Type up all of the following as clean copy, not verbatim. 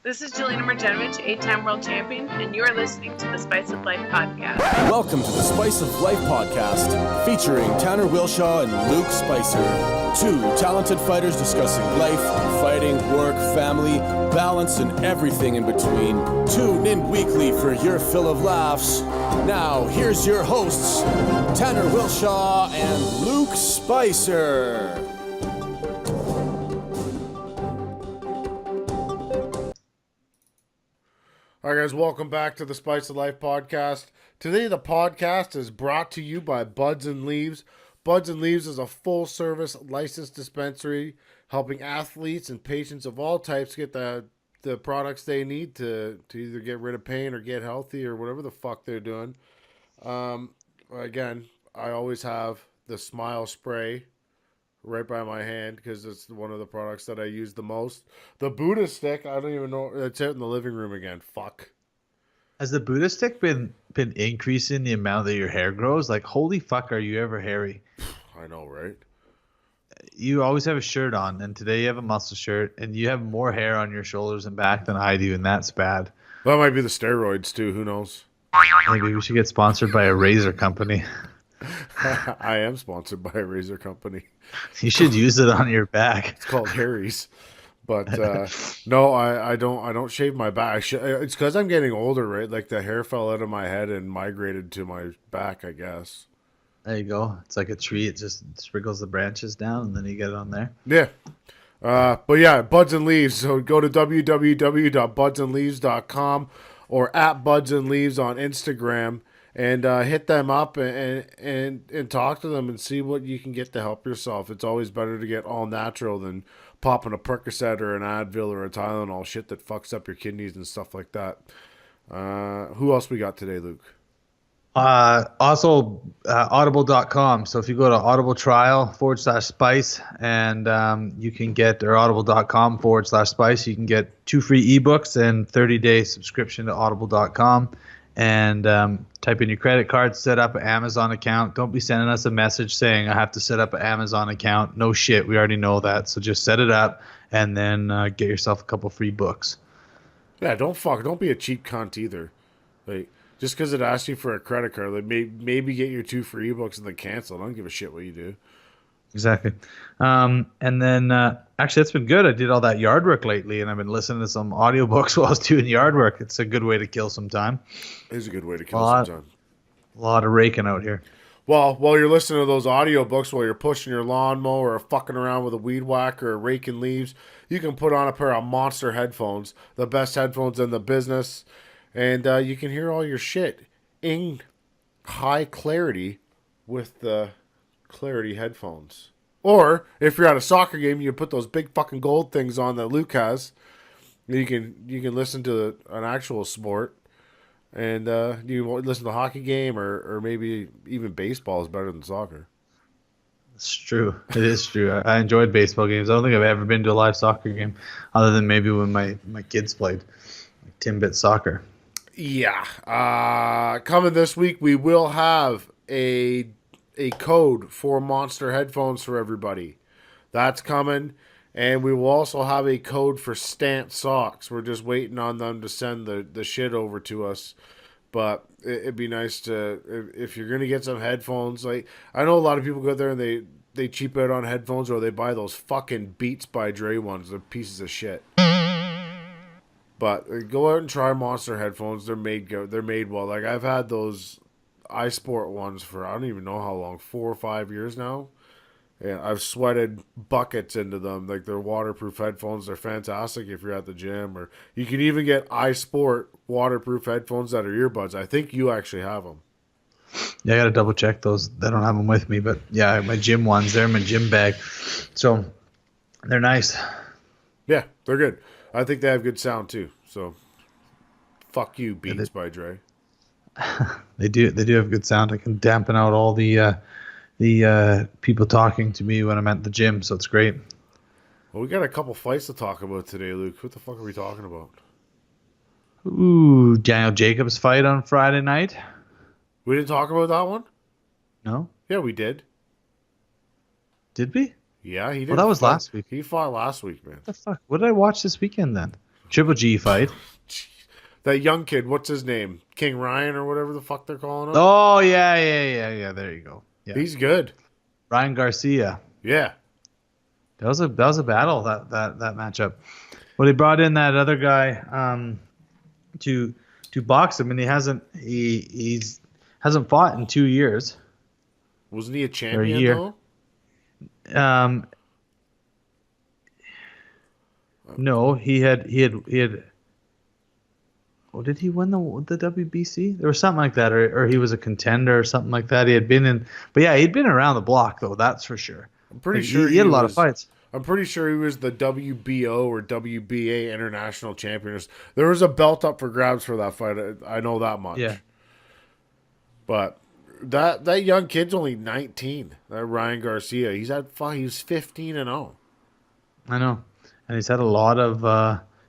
This is Jelena Marjanovic, 8-time world champion, and you are listening to the Spice of Life podcast. Welcome to the Spice of Life podcast, featuring Tanner Wilshaw and Luke Spicer. Two talented fighters discussing life, fighting, work, family, balance, and everything in between. Tune in weekly for your fill of laughs. Now, here's your hosts, Tanner Wilshaw and Luke Spicer. All right, guys, welcome back to the Spice of Life podcast. Today, the podcast is brought to you by Buds and Leaves. Buds and Leaves is a full-service licensed dispensary helping athletes and patients of all types get the products they need to either get rid of pain or get healthy or whatever the fuck they're doing. Again, I always have the Smile Spray right by my hand because it's one of the products that I use the most. The Buddha stick, I don't even know. It's out in the living room again. Fuck. Has the Buddha stick been increasing the amount that your hair grows? Like, holy fuck, are you ever hairy? I know, right? You always have a shirt on, and today you have a muscle shirt, and you have more hair on your shoulders and back than I do, and that's bad. That might be the steroids too. Who knows? Maybe we should get sponsored by a razor company. I am sponsored by a razor company. You should use it on your back. It's called Harry's. But no, I don't shave my back. It's because I'm getting older, right? Like the hair fell out of my head and migrated to my back, I guess. There you go. It's like a tree. It just sprinkles the branches down, and then you get it on there. Yeah. But yeah, Buds and Leaves. So go to www.budsandleaves.com or at Buds and Leaves on Instagram. And hit them up and talk to them and see what you can get to help yourself. It's always better to get all natural than popping a Percocet or an Advil or a Tylenol, shit that fucks up your kidneys and stuff like that. Who else we got today, Luke? Also, audible.com. So if you go to Audible trial /spice and you can get, or audible.com /spice, you can get 2 free ebooks and 30-day subscription to audible.com. And type in your credit card, set up an Amazon account. Don't be sending us a message saying I have to set up an Amazon account. No shit, we already know that. So just set it up and then get yourself a couple free books. Yeah, don't be a cheap cunt either. Like just because it asks you for a credit card, like maybe get your 2 free ebooks and then cancel. I don't give a shit what you do. Exactly. And then actually that's been good. I did all that yard work lately, and I've been listening to some audiobooks while I was doing yard work. It's a good way to kill some time. It is a good way to kill some time. A lot of raking out here. Well, while you're listening to those audiobooks, while you're pushing your lawnmower or fucking around with a weed whacker or raking leaves, you can put on a pair of monster headphones, the best headphones in the business, and you can hear all your shit in high clarity with the Clarity headphones. Or if you're at a soccer game, you put those big fucking gold things on that Luke has. You can listen to an actual sport, and you listen to a hockey game, or maybe even baseball is better than soccer. It's true. It is true. I enjoyed baseball games. I don't think I've ever been to a live soccer game, other than maybe when my kids played, like Timbit soccer. Yeah. Coming this week, we will have a code for Monster headphones for everybody. That's coming. And we will also have a code for Stant socks. We're just waiting on them to send the shit over to us. But it'd be nice to, if you're going to get some headphones, like I know a lot of people go there and they cheap out on headphones, or they buy those fucking Beats by Dre ones. They're pieces of shit. But go out and try Monster headphones. They're made well. Like I've had those iSport ones for I don't even know how long, 4 or 5 years now, and I've sweated buckets into them. Like they're waterproof headphones. They're fantastic if you're at the gym, or you can even get iSport waterproof headphones that are earbuds. I think you actually have them. Yeah, I gotta double check those. I don't have them with me, but yeah, my gym ones. They're in my gym bag, so they're nice. Yeah, they're good. I think they have good sound too. So fuck you, Beats by Dre. They do have good sound. I can dampen out all the people talking to me when I'm at the gym, so it's great. Well, we got a couple fights to talk about today, Luke. What the fuck are we talking about? Ooh, Daniel Jacobs fight on Friday night. We didn't talk about that one? No? Yeah, we did. Did we? Yeah, he did. Well, that was last week. He fought last week, man. What the fuck? What did I watch this weekend then? Triple G fight. That young kid, what's his name? King Ryan or whatever the fuck they're calling him. Oh yeah. There you go. Yeah. He's good. Ryan Garcia. Yeah. That was a battle that matchup. Well, they brought in that other guy to box him, and he hasn't fought in 2 years. Wasn't he a champion year. though? No, he had. Oh, did he win the WBC? There was something like that, or he was a contender or something like that. He had been in, but yeah, he'd been around the block though. That's for sure. I'm pretty sure he had a lot of fights. I'm pretty sure he was the WBO or WBA international champion. There was a belt up for grabs for that fight. I know that much. Yeah. But that young kid's only 19. That Ryan Garcia, he's 15-0. I know, and he's had a lot of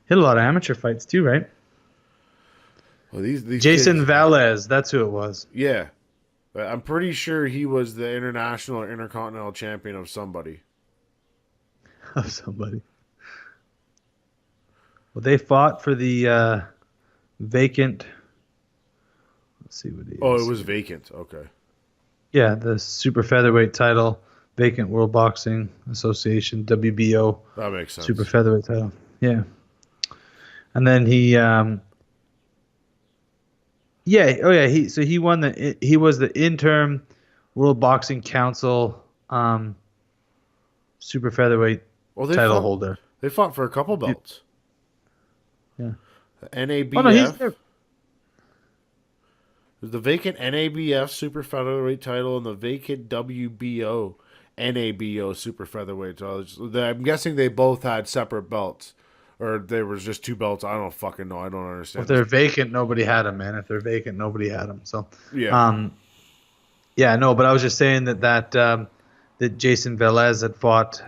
amateur fights too, right? Well, these Jason kids, Velez, that's who it was. Yeah, but I'm pretty sure he was the international or intercontinental champion of somebody. Of somebody. Well, they fought for the vacant. Let's see what he is. Oh, it was vacant. Okay. Yeah, the super featherweight title, vacant World Boxing Association (WBO). That makes sense. Super featherweight title. Yeah. And then he. He won he was the interim World Boxing Council super featherweight title holder. They fought for a couple belts. Yeah. The NABF. Oh, no, he's there. There's the vacant NABF super featherweight title and the vacant WBO NABO super featherweight title. I'm guessing they both had separate belts. Or there was just two belts. I don't fucking know. I don't understand. If they're vacant, nobody had them, man. If they're vacant, nobody had them. So yeah. But I was just saying that Jason Velez had fought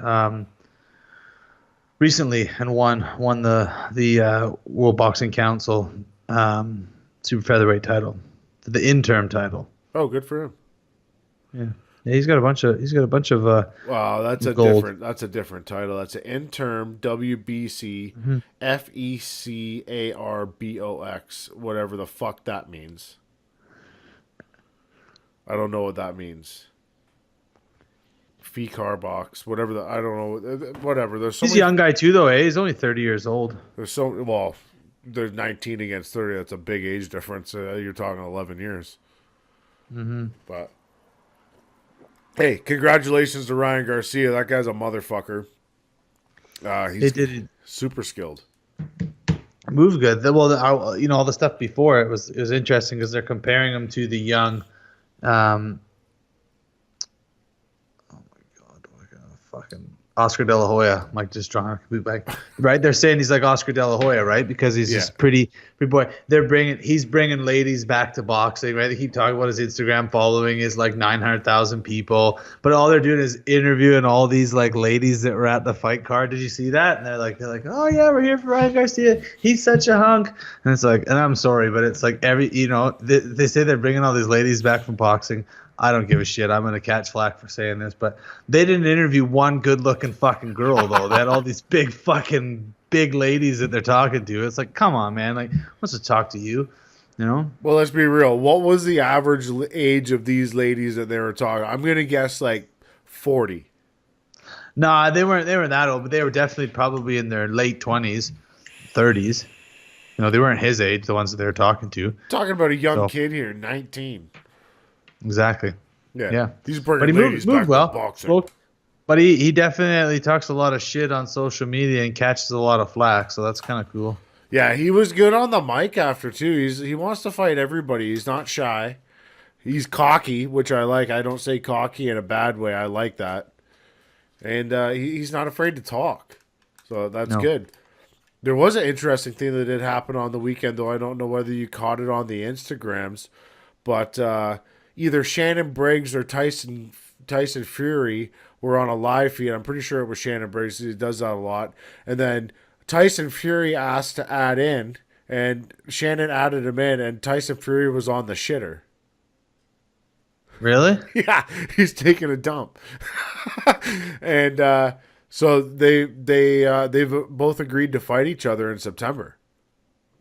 recently and won the World Boxing Council super featherweight title, the interim title. Oh, good for him. Yeah. Yeah, he's got a bunch of wow, that's gold. a different title. That's an interim WBC FECARBOX, whatever the fuck that means. I don't know what that means. FECAR box, whatever I don't know. Whatever. He's a young guy too, though. He's only 30 years old. There's 19 against 30. That's a big age difference. You're talking 11 years. Mm-hmm. But. Hey, congratulations to Ryan Garcia. That guy's a motherfucker. He's super skilled. Moves good. Well, all the stuff before it was interesting because they're comparing him to the young. Oh my God! Fucking Oscar De La Hoya. Mike just drawing a complete blank. Right? They're saying he's like Oscar De La Hoya, right? Because he's just pretty boy. He's bringing ladies back to boxing, right? They keep talking about his Instagram following is like 900,000 people, but all they're doing is interviewing all these like ladies that were at the fight card. Did you see that? And they're like, oh yeah, we're here for Ryan Garcia. He's such a hunk. And it's like, and I'm sorry, but it's like they say they're bringing all these ladies back from boxing. I don't give a shit. I'm going to catch flack for saying this, but they didn't interview one good-looking fucking girl, though. They had all these big ladies that they're talking to. It's like, come on, man. Like, wants to talk to you, you know? Well, let's be real. What was the average age of these ladies that they were talking? I'm going to guess like 40. Nah, they weren't that old, but they were definitely probably in their late 20s, 30s. You know, they weren't his age, the ones that they were talking to. Talking about a young kid here, 19. Exactly. Yeah. He's but he moved well. Boxing. But he definitely talks a lot of shit on social media and catches a lot of flack, so that's kind of cool. Yeah, he was good on the mic after too. He wants to fight everybody. He's not shy. He's cocky, which I like. I don't say cocky in a bad way. I like that. And he's not afraid to talk. So that's good. There was an interesting thing that did happen on the weekend, though. I don't know whether you caught it on the Instagrams, but either Shannon Briggs or Tyson Fury were on a live feed. I'm pretty sure it was Shannon Briggs. He does that a lot. And then Tyson Fury asked to add in, and Shannon added him in, and Tyson Fury was on the shitter. Really? Yeah, he's taking a dump. And So they've both agreed to fight each other in September.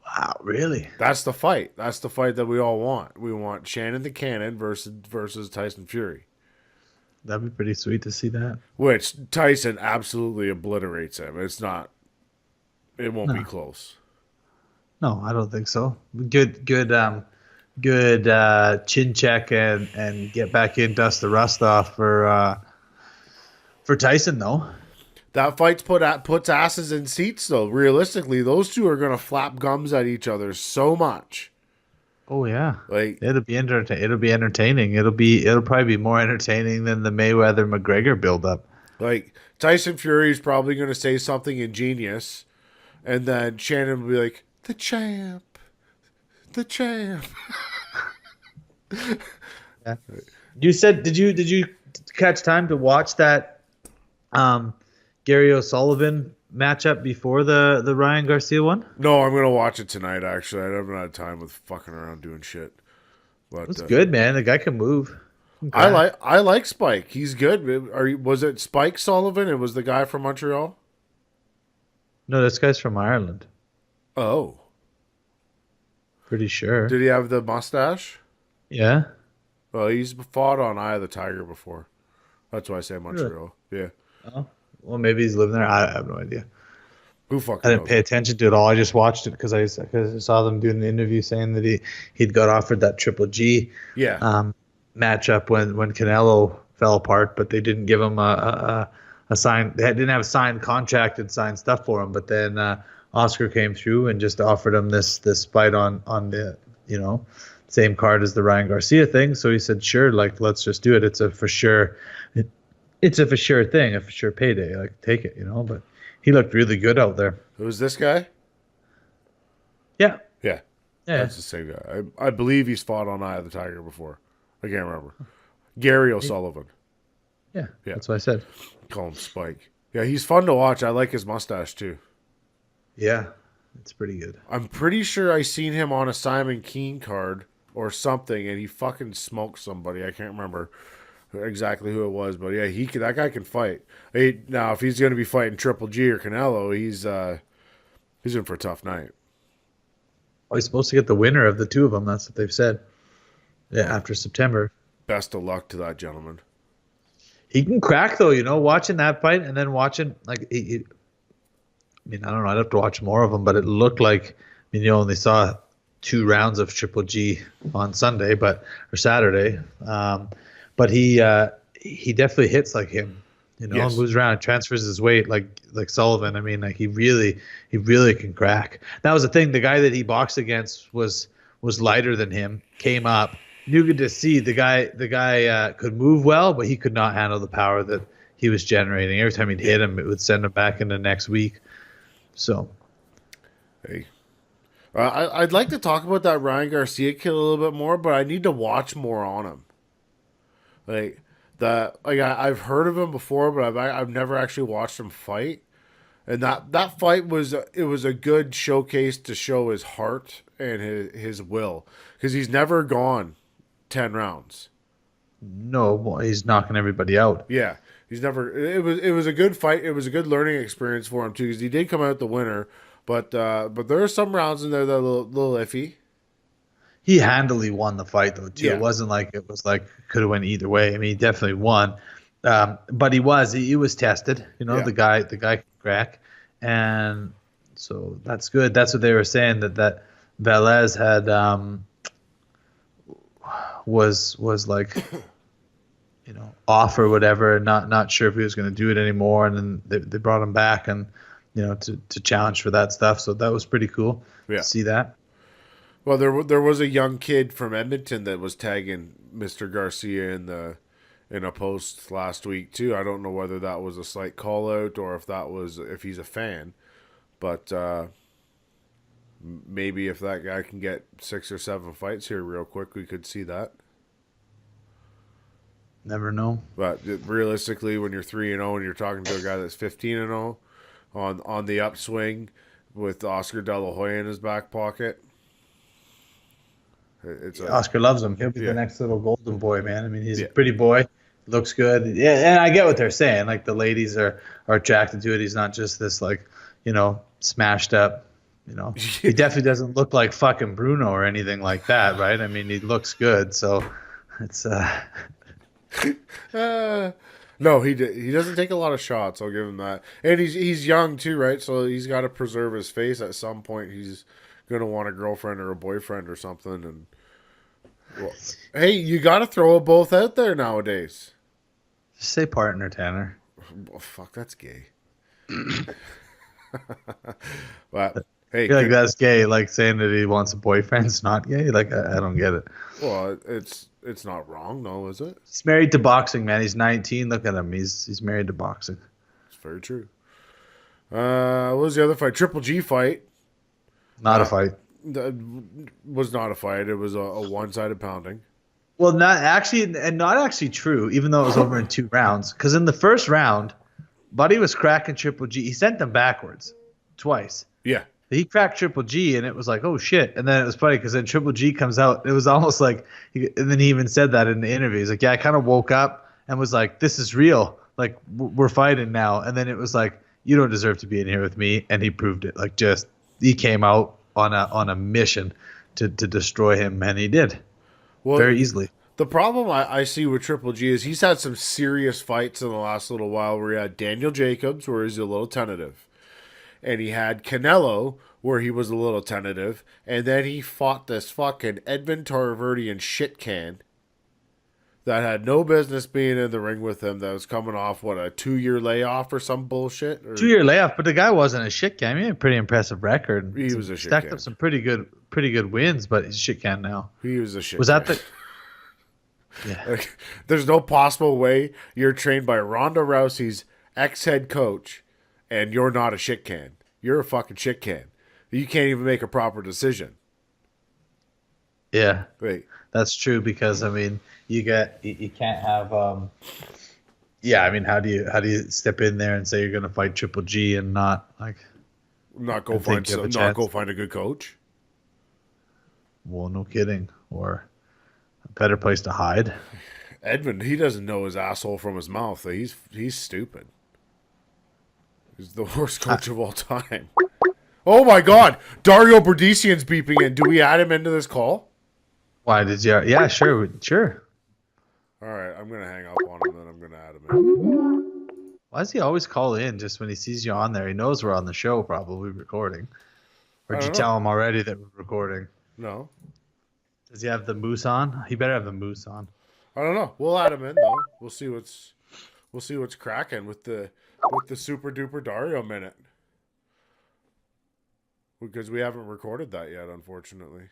Wow, really? That's the fight. That's the fight that we all want. We want Shannon the Cannon versus Tyson Fury, That'd be pretty sweet to see that. which Tyson absolutely obliterates him. It's not. It won't be close. No, I don't think so. Good chin check and get back in, dust the rust off for Tyson though. That fight's puts asses in seats though. Realistically, those two are gonna flap gums at each other so much. Oh yeah, Like it'll be entertaining. It'll probably be more entertaining than the Mayweather McGregor buildup. Like Tyson Fury is probably gonna say something ingenious, and then Shannon will be like, "The champ, the champ." Yeah. You said did you catch time to watch that Gary O'Sullivan matchup before the Ryan Garcia one? No, I'm gonna watch it tonight. Actually, I haven't had time with fucking around doing shit. But It's good, man. The guy can move. I like Spike. He's good. Was it Spike Sullivan? It was the guy from Montreal. No, this guy's from Ireland. Oh, Pretty sure. did he have the mustache? Yeah. Well, he's fought on Eye of the Tiger before. That's why I say Montreal. Yeah. Oh, well, maybe he's living there. I have no idea. Who I fucking didn't knows? pay attention to it all. I just watched it because I saw them doing the interview saying that he'd got offered that Triple G Yeah. matchup when Canelo fell apart, but they didn't give him a sign. They didn't have a signed contract and signed stuff for him. But then Oscar came through and just offered him this fight on the same card as the Ryan Garcia thing. So he said, sure, like let's just do it. It's a for sure thing, a for sure payday. Like take it, But he looked really good out there. It was this guy? Yeah. Yeah. Yeah. That's the same guy. I believe he's fought on Eye of the Tiger before. I can't remember. Gary O'Sullivan. Yeah. Yeah. That's what I said. Call him Spike. Yeah, he's fun to watch. I like his mustache too. Yeah. It's pretty good. I'm pretty sure I seen him on a Simon Keane card or something, and he fucking smoked somebody. I can't remember exactly who it was, but yeah, that guy can fight. Now, if he's going to be fighting Triple G or Canelo, he's in for a tough night. Oh, he's supposed to get the winner of the two of them. That's what they've said. Yeah, after September. Best of luck to that gentleman. He can crack though, watching that fight and then watching like I don't know. I'd have to watch more of them, but it looked like you only saw 2 rounds of Triple G on Sunday, or Saturday. But he definitely hits like him, Yes. moves around, transfers his weight like Sullivan. I mean, like he really can crack. That was the thing. The guy that he boxed against was lighter than him. Came up, you could just see the guy could move well, but he could not handle the power that he was generating. Every time he'd hit him, it would send him back into next week. So, Hey, I'd like to talk about that Ryan Garcia kid a little bit more, but I need to watch more on him. I've heard of him before, but I've never actually watched him fight. And that fight was a good showcase to show his heart and his will, because he's never gone 10 rounds. no, boy, he's knocking everybody out. Yeah, he's never. It was a good fight. It was a good learning experience for him too, because he did come out the winner. But there are some rounds in there that are a little iffy. He handily won the fight though too. Yeah. It wasn't like it was like could have went either way. I mean, he definitely won, but he was tested. Yeah. The guy can crack, and so that's good. That's what they were saying that Velez had was like off or whatever, and not sure if he was going to do it anymore, and then they brought him back and to challenge for that stuff. So that was pretty cool to see that. Well, there was a young kid from Edmonton that was tagging Mr. Garcia in a post last week too. I don't know whether that was a slight call out or if he's a fan, but maybe if that guy can get 6 or 7 fights here real quick, we could see that. Never know. But realistically, when you're 3-0 and you're talking to a guy that's 15-0 on the upswing with Oscar De La Hoya in his back pocket. Oscar loves him. He'll be the next little golden boy, man. I mean, he's a pretty boy. Looks good. Yeah, and I get what they're saying. Like the ladies are attracted to it. He's not just this like, smashed up. He definitely doesn't look like fucking Bruno or anything like that, right? I mean, he looks good, so it's No, he doesn't take a lot of shots. I'll give him that. And he's young too, right? So he's got to preserve his face. At some point, he's gonna want a girlfriend or a boyfriend or something. And well, hey, you got to throw it both out there nowadays. just say partner, Tanner. Oh, fuck, that's gay. But hey, I feel like that's gay. Like saying that he wants a boyfriend's not gay. Like I don't get it. well, it's not wrong, though, is it? He's married to boxing, man. He's 19. Look at him. He's married to boxing. It's very true. What was the other fight? Triple G fight. Not a fight. That was not a fight. It was a one-sided pounding. Well, not actually true, even though it was over in 2 rounds. Because in the first round, Buddy was cracking Triple G. He sent them backwards twice. Yeah. He cracked Triple G, and it was like, oh, shit. And then it was funny because then Triple G comes out. It was almost like and then he even said that in the interview. He's like, yeah, I kind of woke up and was like, this is real. Like, we're fighting now. And then it was like, you don't deserve to be in here with me. And he proved it. Like, just he came out on a mission to destroy him, and he did. Well, very easily. The problem I see with Triple G is he's had some serious fights in the last little while where he had Daniel Jacobs, where he's a little tentative. And he had Canelo, where he was a little tentative. And then he fought this fucking Edmund Tarverdian shit can that had no business being in the ring with him, that was coming off, a 2-year layoff or some bullshit? 2-year layoff, but the guy wasn't a shit can. He had a pretty impressive record. He was a shit stacked can. Up some pretty good wins, but he's a shit can now. He was a shit Was can. that the... Yeah. Like, there's no possible way you're trained by Ronda Rousey's ex-head coach and you're not a shit can. You're a fucking shit can. You can't even make a proper decision. Yeah. Wait. That's true because, I mean, you can't have yeah, I mean, how do you step in there and say you're going to fight Triple G and not go find a good coach? Well, no kidding. Or a better place to hide. Edmund, he doesn't know his asshole from his mouth. He's stupid. He's the worst coach of all time. Oh my God, Dario Berdician's beeping in. Do we add him into this call? Why did you? Yeah, sure. All right, I'm gonna hang up on him, then I'm gonna add him in. Why does he always call in just when he sees you on there? He knows we're on the show, probably recording. Or did you tell him already that we're recording? No. Does he have the moose on? He better have the moose on. I don't know. We'll add him in though. We'll see what's cracking with the super duper Dario minute. Because we haven't recorded that yet, unfortunately.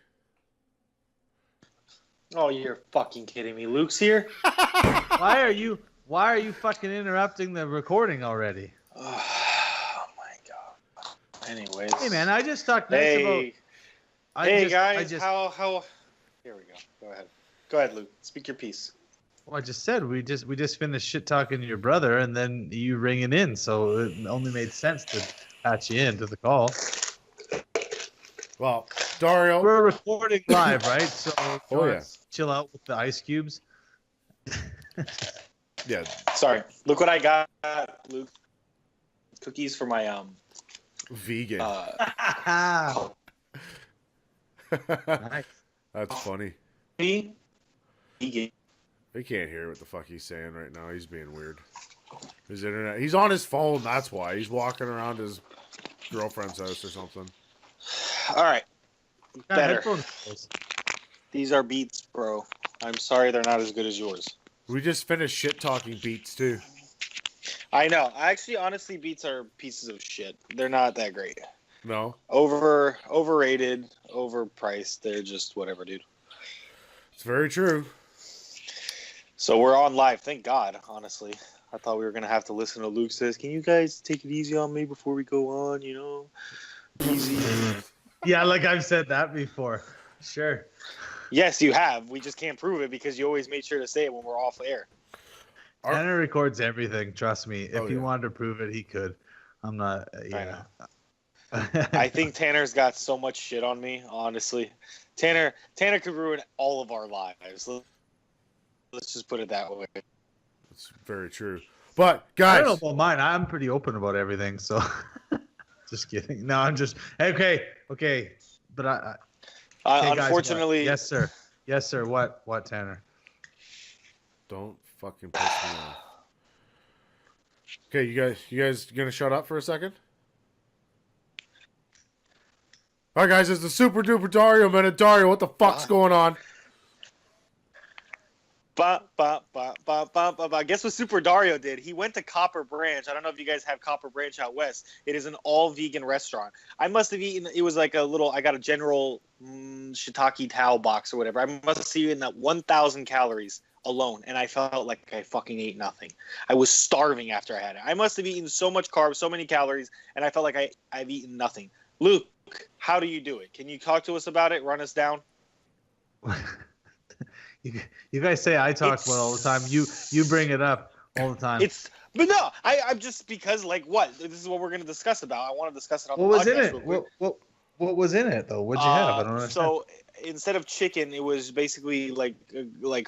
Oh, you're fucking kidding me. Luke's here? Why are you fucking interrupting the recording already? Oh my God. Anyways. Hey man, I just talked nice about guys, how here we go. Go ahead, Luke. Speak your piece. Well, I just said we just finished shit talking to your brother and then you ringing in, so it only made sense to patch you into the call. Well, Dario, we're recording live, right? So yeah. Chill out with the ice cubes. Yeah. Sorry. Look what I got, Luke. Cookies for my vegan. Nice. That's funny. Vegan. They can't hear what the fuck he's saying right now. He's being weird. His internet. He's on his phone. That's why he's walking around his girlfriend's house or something. All right. Better. Headphones. These are Beats, bro. I'm sorry they're not as good as yours. We just finished shit talking Beats too. I know. Honestly, Beats are pieces of shit. They're not that great. No. Overrated, overpriced. They're just whatever, dude. It's very true. So we're on live. Thank God, honestly. I thought we were going to have to listen to Luke says, can you guys take it easy on me before we go on, Easy. Yeah, like I've said that before. Sure. Yes, you have. We just can't prove it because you always made sure to say it when we're off air. Tanner records everything. Trust me. If he wanted to prove it, he could. I'm not. Yeah. I think Tanner's got so much shit on me. Honestly, Tanner could ruin all of our lives. Let's just put it that way. It's very true. But I guys, don't know about mine. I'm pretty open about everything. So, just kidding. No, I'm just okay. But hey, guys, unfortunately, yes, sir. Yes, sir. What, Tanner? don't fucking piss me off. Okay, you guys gonna shut up for a second? All right, guys, it's the Super Duper Dario minute. Dario, what the fuck's going on? Guess what Super Dario did? He went to Copper Branch. I don't know if you guys have Copper Branch out west. It is an all-vegan restaurant. I must have eaten, it was like a little, I got a general shiitake towel box or whatever. I must have eaten that 1,000 calories alone, and I felt like I fucking ate nothing. I was starving after I had it. I must have eaten so much carbs, so many calories, and I felt like I've eaten nothing. Luke, how do you do it? Can you talk to us about it? Run us down? You guys say I talk about it all the time. You bring it up all the time. But no, I'm just because like what? This is what we're going to discuss about. I want to discuss it on what the was podcast. in it? What was in it though? What'd you have? I don't understand. So instead of chicken, it was basically like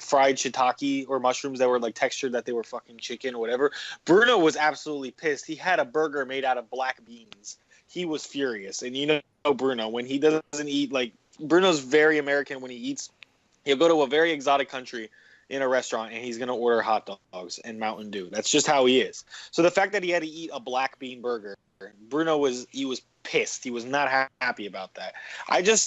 fried shiitake or mushrooms that were like textured that they were fucking chicken or whatever. Bruno was absolutely pissed. He had a burger made out of black beans. He was furious, and you know Bruno when he doesn't eat like Bruno's very American when he eats. He'll go to a very exotic country in a restaurant and he's going to order hot dogs and Mountain Dew. That's just how he is. So the fact that he had to eat a black bean burger, Bruno was pissed. He was not happy about that.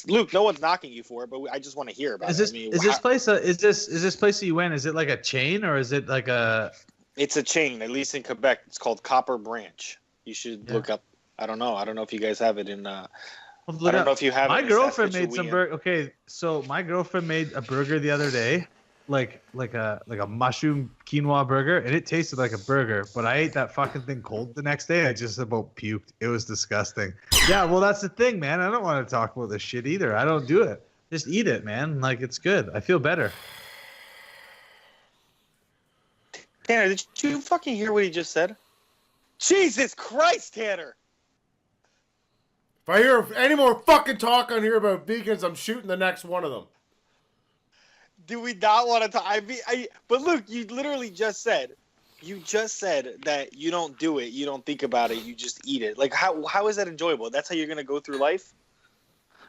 Luke, no one's knocking you for it, but I just want to hear about it. Is this place that you went? Is it like a chain or is it like a? It's a chain, at least in Quebec. It's called Copper Branch. You should look up. I don't know if you guys have it in. I don't know if you have. My girlfriend made some burger. Okay, so my girlfriend made a burger the other day, like a mushroom quinoa burger, and it tasted like a burger. But I ate that fucking thing cold the next day. I just about puked. It was disgusting. Yeah, well that's the thing, man. I don't want to talk about this shit either. I don't do it. Just eat it, man. Like it's good. I feel better. Tanner, did you fucking hear what he just said? Jesus Christ, Tanner! If I hear any more fucking talk on here about vegans, I'm shooting the next one of them. Do we not want to talk? But look, you literally just said that you don't do it, you don't think about it, you just eat it. Like how is that enjoyable? That's how you're gonna go through life?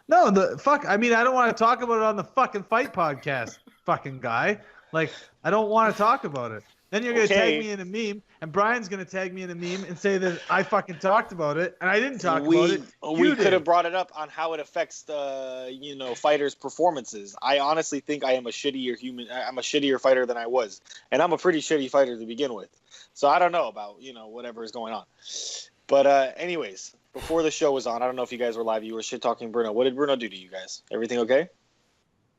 No, I mean, I don't want to talk about it on the fucking fight podcast, fucking guy. Like, I don't want to talk about it. Then you're going to tag me in a meme, and Brian's going to tag me in a meme and say that I fucking talked about it, and I didn't talk about it. We could have brought it up on how it affects fighters' performances. I honestly think I am a shittier human. I'm a shittier fighter than I was, and I'm a pretty shitty fighter to begin with. So I don't know about whatever is going on. But anyways, before the show was on, I don't know if you guys were live. You were shit talking Bruno. What did Bruno do to you guys? Everything okay?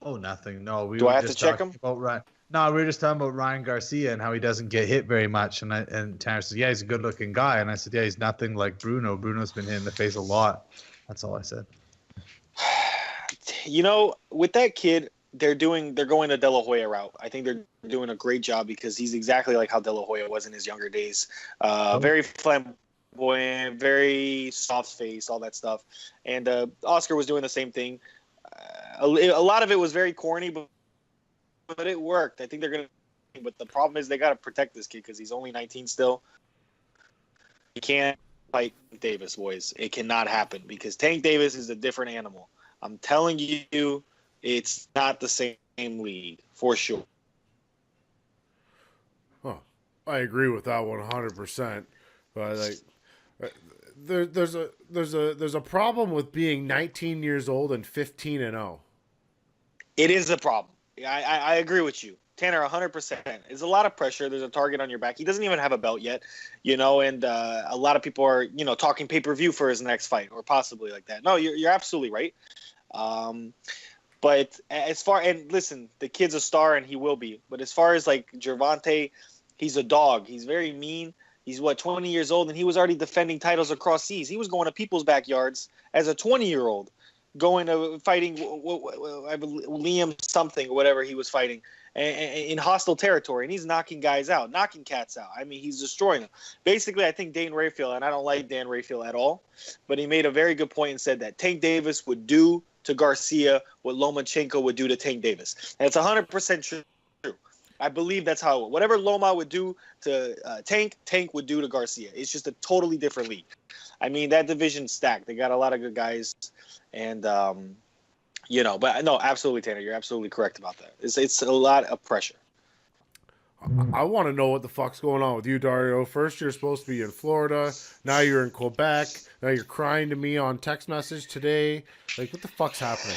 Oh, nothing. No, do I have to check him? No, we were just talking about Ryan Garcia and how he doesn't get hit very much. And Tanner says, yeah, he's a good-looking guy. And I said, yeah, he's nothing like Bruno. Bruno's been hit in the face a lot. That's all I said. With that kid, they're going the De La Hoya route. I think they're doing a great job because he's exactly like how De La Hoya was in his younger days. Very flamboyant, very soft face, all that stuff. And Oscar was doing the same thing. A lot of it was very corny, but it worked. I think they're going to. But the problem is they got to protect this kid because he's only 19 still. You can't fight Davis, boys. It cannot happen because Tank Davis is a different animal. I'm telling you, it's not the same league for sure. Oh, I agree with that 100%. But there's a problem with being 19 years old and 15-0. It is a problem. I agree with you. Tanner, 100%. There's a lot of pressure. There's a target on your back. He doesn't even have a belt yet, and a lot of people are, talking pay-per-view for his next fight or possibly like that. No, you're absolutely right. But and listen, the kid's a star and he will be. But as far as like Gervonta, he's a dog. He's very mean. He's 20 years old and he was already defending titles across seas. He was going to people's backyards as a 20-year-old. Going to fighting Liam something or whatever he was fighting in hostile territory, and he's knocking guys out, knocking cats out. I mean, he's destroying them. Basically, I think Dan Rafael, and I don't like Dan Rafael at all, but he made a very good point and said that Tank Davis would do to Garcia what Lomachenko would do to Tank Davis. And it's 100% true. I believe that's how whatever Loma would do to Tank would do to Garcia. It's just a totally different league. I mean, that division's stacked. They got a lot of good guys, and but no, absolutely, Tanner, you're absolutely correct about that. It's a lot of pressure. I want to know what the fuck's going on with you, Dario. First, you're supposed to be in Florida. Now you're in Quebec. Now you're crying to me on text message today. Like, what the fuck's happening?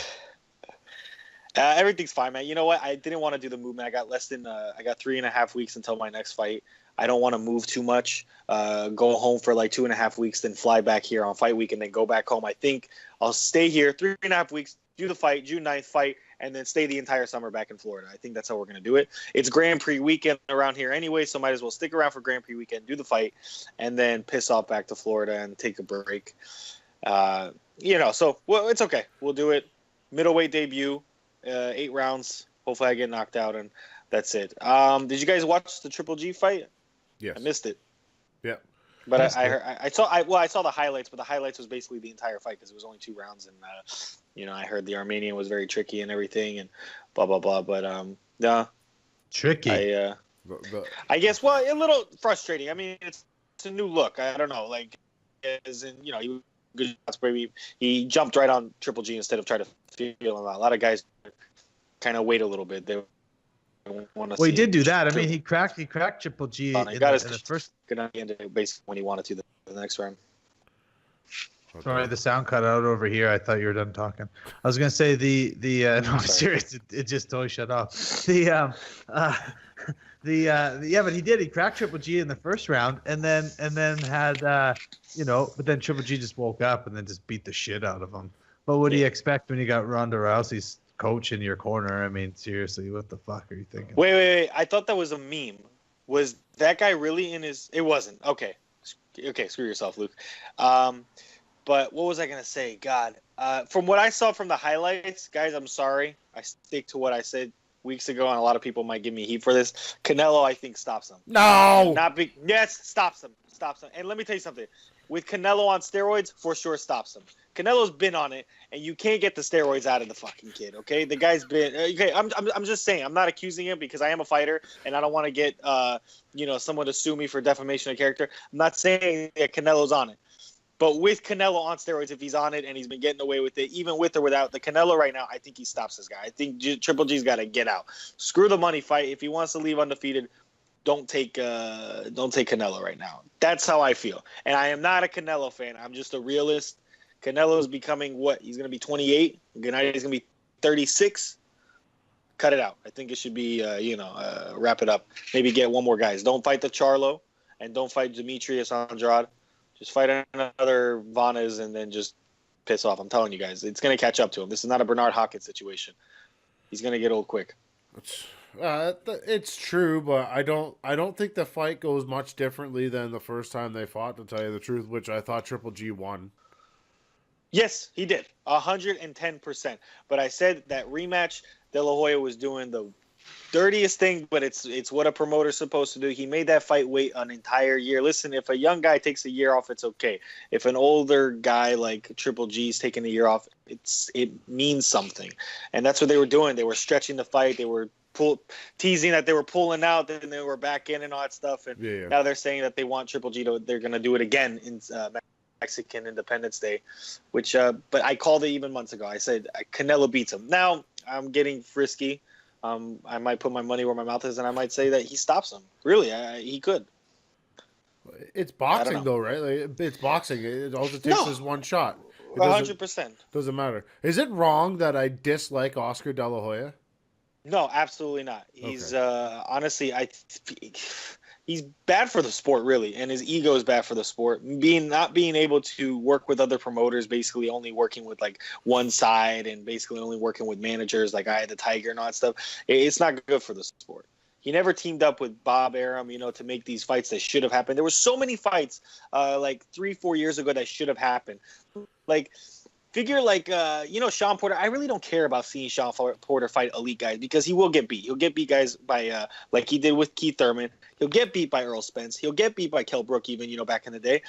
Everything's fine, man. You know what? I didn't want to do the movement. I got I got 3.5 weeks until my next fight. I don't want to move too much. Go home for like 2.5 weeks, then fly back here on fight week, and then go back home. I think I'll stay here 3.5 weeks, do the fight, June 9th fight, and then stay the entire summer back in Florida. I think that's how we're going to do it. It's Grand Prix weekend around here anyway, so might as well stick around for Grand Prix weekend, do the fight, and then piss off back to Florida and take a break. So it's okay. We'll do it. Middleweight debut. 8 rounds. Hopefully I get knocked out, and that's it. Did you guys watch the Triple G fight? Yes. I missed it. Yeah. But I saw the highlights, but the highlights was basically the entire fight because it was only 2 rounds, and I heard the Armenian was very tricky and everything, and blah blah blah. But Tricky. I guess a little frustrating. I mean, it's a new look. I don't know, like as in good shots, maybe he jumped right on Triple G instead of trying to feel him out. A lot of guys kind of wait a little bit. They want to. Well, he did do that. I mean, he cracked Triple G in the first. Basically when he wanted to the next round. Okay. Sorry, the sound cut out over here. I thought you were done talking. I was gonna say no, I'm serious. It just totally shut off. But he did. He cracked Triple G in the first round, and then had but then Triple G just woke up and then just beat the shit out of him. But what do you expect when you got Ronda Rousey's coach in your corner? I mean, seriously, what the fuck are you thinking? Wait. I thought that was a meme. Was that guy really in his? It wasn't. Okay. Screw yourself, Luke. But what was I gonna say? God, from what I saw from the highlights, guys, I'm sorry. I stick to what I said weeks ago, and a lot of people might give me heat for this. Canelo, I think, stops him. No. Yes, stops him. And let me tell you something. With Canelo on steroids, for sure stops him. Canelo's been on it, and you can't get the steroids out of the fucking kid. Okay, the guy's been okay. I'm just saying. I'm not accusing him because I am a fighter, and I don't want to get someone to sue me for defamation of character. I'm not saying that Canelo's on it. But with Canelo on steroids, if he's on it and he's been getting away with it, even with or without the Canelo right now, I think he stops this guy. I think Triple G's got to get out. Screw the money fight. If he wants to leave undefeated, don't take Canelo right now. That's how I feel. And I am not a Canelo fan. I'm just a realist. Canelo is becoming what? He's going to be 28. Gennady is going to be 36. Cut it out. I think it should be, wrap it up. Maybe get one more guys. Don't fight the Charlo and don't fight Demetrius Andrade. Just fight another Vanes and then just piss off. I'm telling you guys, it's going to catch up to him. This is not a Bernard Hopkins situation. He's going to get old quick. It's true, but I don't think the fight goes much differently than the first time they fought, to tell you the truth, which I thought Triple G won. Yes, he did. 110%. But I said that rematch, De La Hoya was doing the dirtiest thing, but it's what a promoter's supposed to do. He made that fight wait an entire year. Listen, if a young guy takes a year off, it's okay. If an older guy like Triple G's taking a year off, it means something. And that's what they were doing. They were stretching the fight. They were teasing that they were pulling out, then they were back in and all that stuff. And now they're saying that they want Triple G they're going to do it again in Mexican Independence Day, which but I called it even months ago. I said Canelo beats him. Now I'm getting frisky. I might put my money where my mouth is, and I might say that he stops him. Really, he could. It's boxing, though, right? Like, it's boxing. All it takes is one shot. 100%. Doesn't matter. Is it wrong that I dislike Oscar De La Hoya? No, absolutely not. He's honestly, he's bad for the sport, really, and his ego is bad for the sport. Not being able to work with other promoters, basically only working with like one side, and basically only working with managers like I had the Tiger and all that stuff. It's not good for the sport. He never teamed up with Bob Arum, to make these fights that should have happened. There were so many fights like 3-4 years ago that should have happened. Like, figure like, Sean Porter. I really don't care about seeing Sean Porter fight elite guys because he will get beat. He'll get beat guys by, like he did with Keith Thurman. He'll get beat by Earl Spence. He'll get beat by Kell Brook even, back in the day.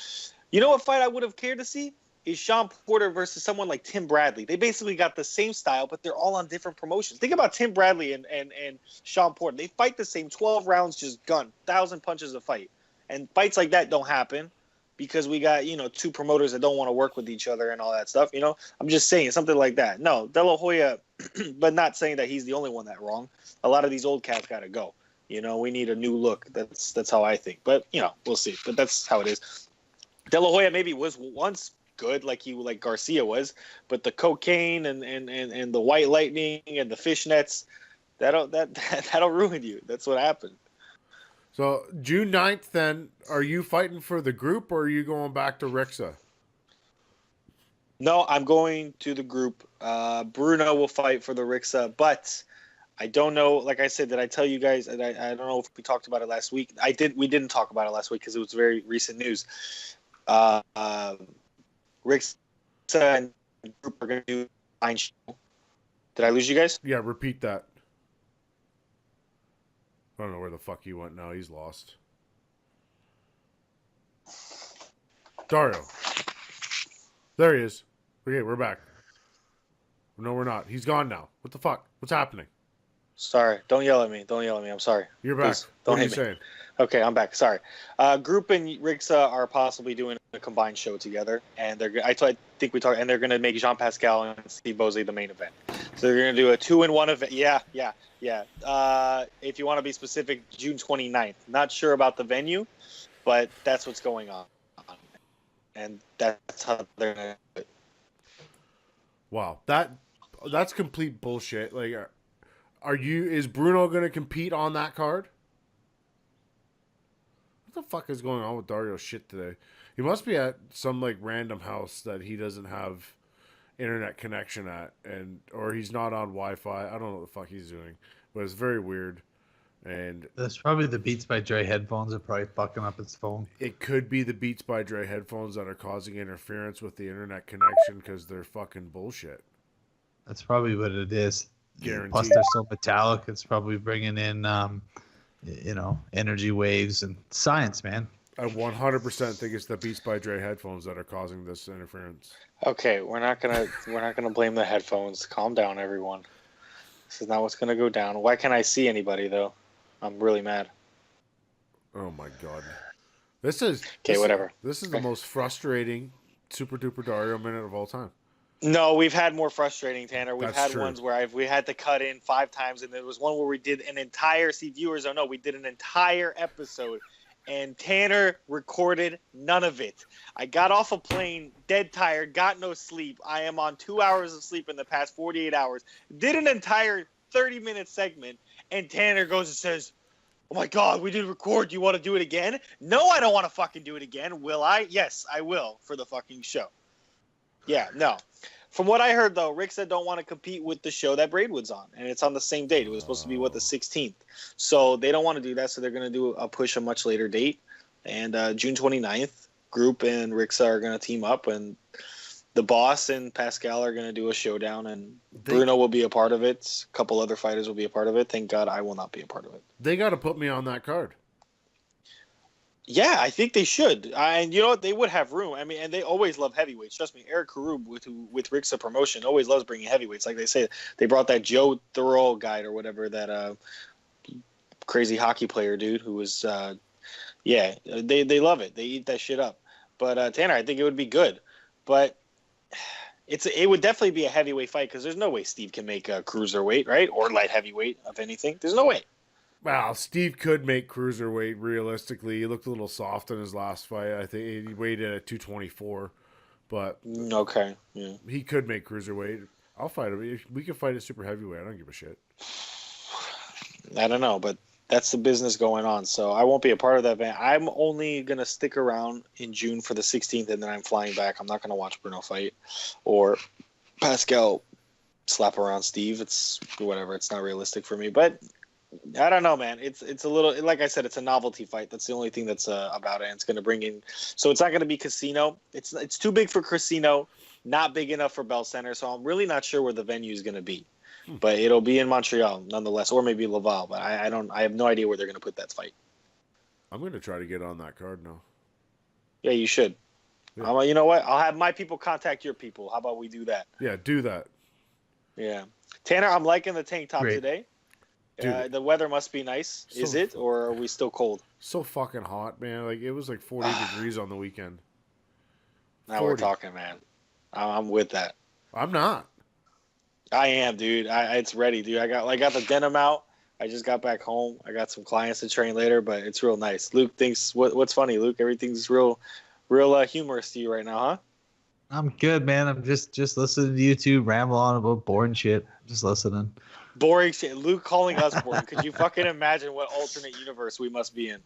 You know what fight I would have cared to see? is Sean Porter versus someone like Tim Bradley. They basically got the same style, but they're all on different promotions. Think about Tim Bradley and Sean Porter. They fight the same 12 rounds, just gun, 1,000 punches a fight. And fights like that don't happen because we got, two promoters that don't want to work with each other and all that stuff. I'm just saying something like that. No, De La Hoya, but not saying that he's the only one that wrong. A lot of these old cats got to go. We need a new look. That's how I think. But, we'll see. But that's how it is. De La Hoya maybe was once good like Garcia was, but the cocaine and the white lightning and the fishnets, that'll ruin you. That's what happened. So June 9th, then, are you fighting for the group or are you going back to Rixa? No, I'm going to the group. Bruno will fight for the Rixa, but I don't know. Like I said, did I tell you guys? I don't know if we talked about it last week. We didn't talk about it last week because it was very recent news. Rixa and group are going to do a combined show. Did I lose you guys? Yeah, repeat that. I don't know where the fuck he went now. He's lost. Dario. There he is. Okay, we're back. No, we're not. He's gone now. What the fuck? What's happening? Sorry. Don't yell at me. I'm sorry. You're back. Please, don't hit me. Saying? Okay, I'm back. Sorry. Group and Rixa are possibly doing a combined show together, and I think we talked, and they're going to make Jean Pascal and Steve Bosley the main event. So they're going to do a 2-in-1 event. Yeah. If you want to be specific, June 29th. Not sure about the venue, but that's what's going on, and that's how they're going to do it. Wow, that's complete bullshit. Like, is Bruno going to compete on that card? What the fuck is going on with Dario's shit today? He must be at some like random house that he doesn't have internet connection at, or he's not on Wi-Fi. I don't know what the fuck he's doing, but it's very weird. And that's probably the Beats by Dre headphones are probably fucking up his phone. It could be the Beats by Dre headphones that are causing interference with the internet connection because they're fucking bullshit. That's probably what it is. Guaranteed. Plus, they're so metallic. It's probably bringing in, energy waves and science, man. I 100% think it's the Beats by Dre headphones that are causing this interference. Okay, we're not gonna blame the headphones. Calm down, everyone. This is not what's gonna go down. Why can't I see anybody though? I'm really mad. Oh my god. Whatever. This is the most frustrating Super Duper Dario minute of all time. No, we've had more frustrating, Tanner. We've That's had true. Ones where we had to cut in 5 times, and there was one where we did an entire. See, viewers don't know we did an entire episode, and Tanner recorded none of it. I got off a plane, dead tired, got no sleep. I am on 2 hours of sleep in the past 48 hours. Did an entire 30-minute segment, and Tanner goes and says, "Oh my God, we did record. Do you want to do it again?" No, I don't want to fucking do it again. Will I? Yes, I will for the fucking show. Yeah, no. From what I heard, though, Rick said don't want to compete with the show that Braidwood's on, and it's on the same date. It was supposed to be, the 16th. So they don't want to do that, so they're going to do a push a much later date. And June 29th, Group and Rixa are going to team up, and the Boss and Pascal are going to do a showdown, and Bruno will be a part of it. A couple other fighters will be a part of it. Thank God I will not be a part of it. They got to put me on that card. Yeah, I think they should. And you know what? They would have room. I mean, and they always love heavyweights. Trust me, Eric Karub with Rixa Promotion always loves bringing heavyweights. Like they say, they brought that Joe Thoreau guy or whatever, that crazy hockey player dude who was, they love it. They eat that shit up. But Tanner, I think it would be good. But it would definitely be a heavyweight fight because there's no way Steve can make a cruiserweight, right? Or light heavyweight, of anything. There's no way. Well, Steve could make cruiserweight realistically. He looked a little soft in his last fight. I think he weighed in at 224, but okay, yeah, he could make cruiserweight. I'll fight him. We can fight at super heavyweight. I don't give a shit. I don't know, but that's the business going on. So I won't be a part of that event. I'm only gonna stick around in June for the 16th, and then I'm flying back. I'm not gonna watch Bruno fight or Pascal slap around Steve. It's whatever. It's not realistic for me, but. I don't know, man. It's a little, like I said, it's a novelty fight. That's the only thing that's about it. And it's going to bring in, so it's not going to be Casino. It's too big for Casino, not big enough for Bell Center. So I'm really not sure where the venue is going to be, but it'll be in Montreal nonetheless, or maybe Laval. But I have no idea where they're going to put that fight. I'm going to try to get on that card now. Yeah, you should. Yeah. You know what? I'll have my people contact your people. How about we do that? Yeah, do that. Yeah. Tanner, I'm liking the tank top Great. today. Dude. The weather must be nice. So Is it, or are we still cold? So fucking hot, man. Like, it was like 40 degrees on the weekend. Now we're 40. talking, man. I'm with that. I'm not. I am, dude. It's ready, dude. I got the denim out. I just got back home. I got some clients to train later, but it's real nice. Luke thinks what's funny, Luke? Everything's real humorous to you right now, huh? I'm good, man. I'm just listening to YouTube ramble on about boring shit. Just listening. Boring shit. Luke calling us boring. Could you fucking imagine what alternate universe we must be in?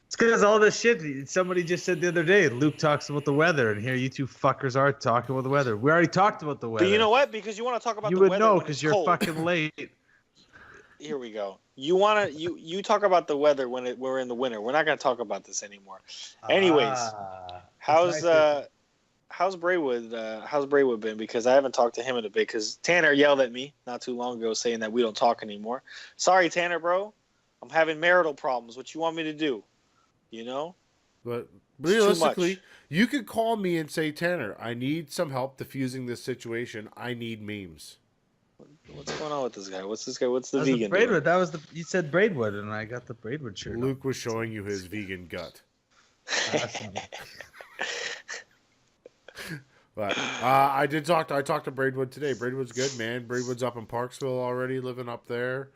It's because all this shit. Somebody just said the other day, Luke talks about the weather, and here you two fuckers are talking about the weather. We already talked about the weather. But you know what? Because you want to talk about you the would weather know because you're fucking late. Here we go. You talk about the weather when we're in the winter. We're not gonna talk about this anymore. Anyways, how's Braywood been? Because I haven't talked to him in a bit. Because Tanner yelled at me not too long ago saying that we don't talk anymore. Sorry, Tanner, bro. I'm having marital problems. What you want me to do? You know. But realistically, you could call me and say, Tanner, I need some help diffusing this situation. I need memes. What's going on with this guy? What's this guy? What's the That vegan? Braidwood. That was you said Braidwood, and I got the Braidwood shirt. Luke was showing you his vegan gut. But I talked to Braidwood today. Braidwood's good, man. Braidwood's up in Parksville already, living up there.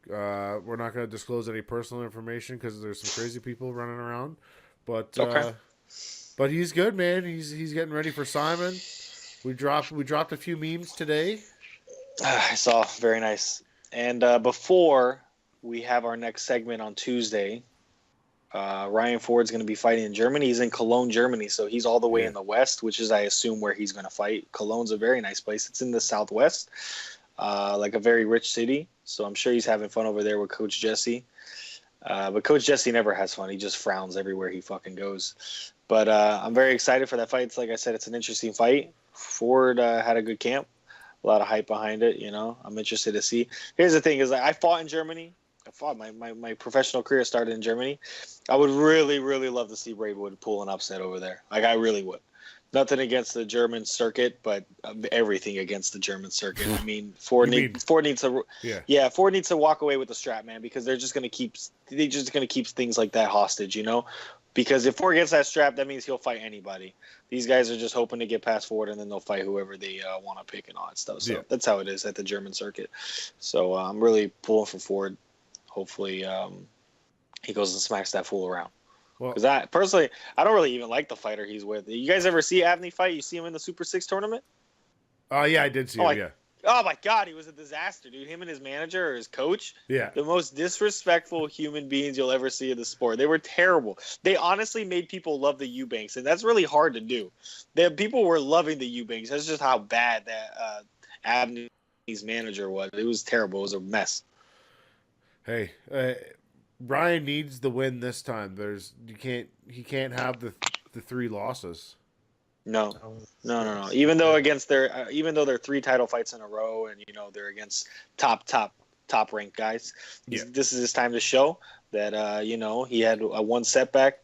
We're not going to disclose any personal information because there's some crazy people running around. But Okay. But he's good, man. He's getting ready for Simon. We dropped a few memes today. I saw. Very nice. And before we have our next segment on Tuesday, Ryan Ford's going to be fighting in Germany. He's in Cologne, Germany, so he's all the way in the west, which is, I assume, where he's going to fight. Cologne's a very nice place. It's in the southwest, like a very rich city. So I'm sure he's having fun over there with Coach Jesse. But Coach Jesse never has fun. He just frowns everywhere he fucking goes. But I'm very excited for that fight. It's, like I said, it's an interesting fight. Ford had a good camp. A lot of hype behind it, you know. I'm interested to see. Here's the thing: is I fought in Germany. I fought my professional career started in Germany. I would really, really love to see Braidwood pull an upset over there. Like, I really would. Nothing against the German circuit, but everything against the German circuit. I mean, Ford needs to walk away with the strap, man, because they're just gonna keep things like that hostage, you know. Because if Ford gets that strap, that means he'll fight anybody. These guys are just hoping to get past Ford, and then they'll fight whoever they want to pick and all that stuff. So that's how it is at the German circuit. So I'm really pulling for Ford. Hopefully he goes and smacks that fool around. Because I don't really even like the fighter he's with. You guys ever see Avni fight? You see him in the Super 6 tournament? Yeah, I did see him, yeah. Oh, my God, he was a disaster, dude. Him and his manager or his coach, yeah, the most disrespectful human beings you'll ever see in the sport. They were terrible. They honestly made people love the Eubanks, and that's really hard to do. People were loving the Eubanks. That's just how bad that Avni's manager was. It was terrible. It was a mess. Hey, Brian needs the win this time. He can't have the 3 losses. No. Even though they're 3 title fights in a row, and they're against top ranked guys. Yeah. This is his time to show that he had a 1 setback,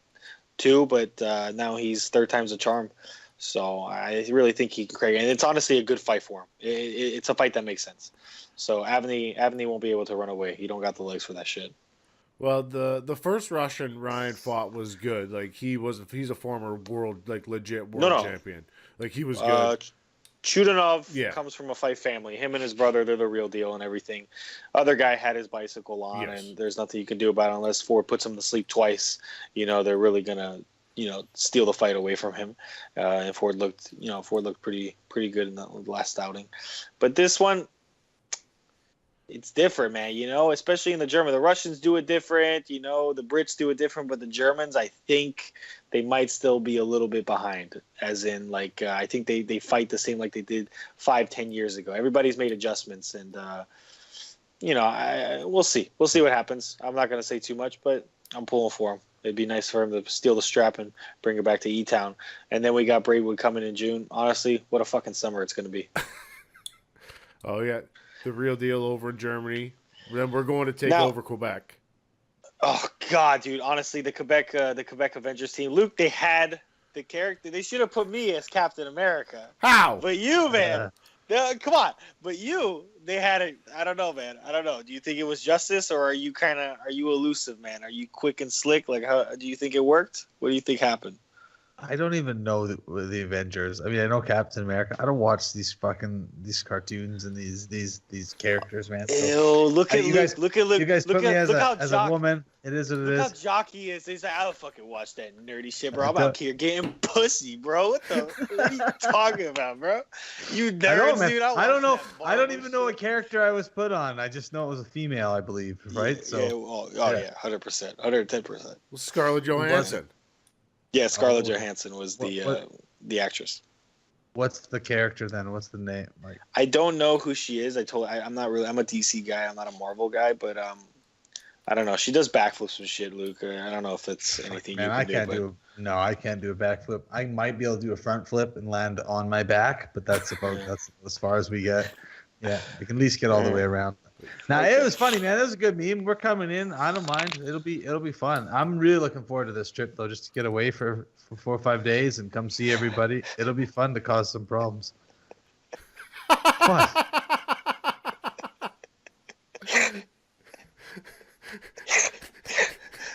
2, but now he's 3rd time's a charm. So I really think he can crack it, and it's honestly a good fight for him. It's a fight that makes sense. So Avni won't be able to run away. He don't got the legs for that shit. Well, the first Russian Ryan fought was good. Like, he's a former world, like, legit world champion. Like, he was good. Chudanov comes from a fight family. Him and his brother, they're the real deal and everything. Other guy had his bicycle on, and there's nothing you can do about it unless Ford puts him to sleep twice. They're really gonna, steal the fight away from him. And Ford looked pretty good in that last outing. But this one, it's different, man, especially in the German. The Russians do it different, the Brits do it different, but the Germans, I think they might still be a little bit behind, as in, like, I think they fight the same like they did 5-10 years ago. Everybody's made adjustments, and, we'll see. We'll see what happens. I'm not going to say too much, but I'm pulling for him. It'd be nice for him to steal the strap and bring it back to E-Town. And then we got Braidwood coming in June. Honestly, what a fucking summer it's going to be. Oh, yeah. The real deal over in Germany. Then we're going to take over Quebec. Oh God, dude! Honestly, the Quebec Avengers team, Luke, they had the character. They should have put me as Captain America. How? But you, man, come on. But you, they had it. I don't know, man. I don't know. Do you think it was justice, or are you elusive, man? Are you quick and slick? Like, how do you think it worked? What do you think happened? I don't even know the Avengers. I mean, I know Captain America. I don't watch these cartoons and these characters, man. So, look at Luke. Look at Luke. You guys put me as a woman. It is what it is. Look how jockey is. He's like, I don't fucking watch that nerdy shit, bro. I'm out here getting pussy, bro. What are you talking about, bro? You nerds, dude. I don't know. I don't even know what character I was put on. I just know it was a female, I believe, right? Yeah, 100%, 110%. Well, Scarlett Johansson. Yeah, Scarlett Johansson was the actress. What's the character then? What's the name? Like, I don't know who she is. I'm not really. I'm a DC guy. I'm not a Marvel guy, but I don't know. She does backflips and shit, Luke. I don't know if it's anything you can do. No, I can't do a backflip. I might be able to do a front flip and land on my back, but that's as far as we get. Yeah, we can at least get all the way around. Now it was funny, man. It was a good meme. We're coming in. I don't mind. It'll be fun. I'm really looking forward to this trip though, just to get away for 4 or 5 days and come see everybody. It'll be fun to cause some problems. What?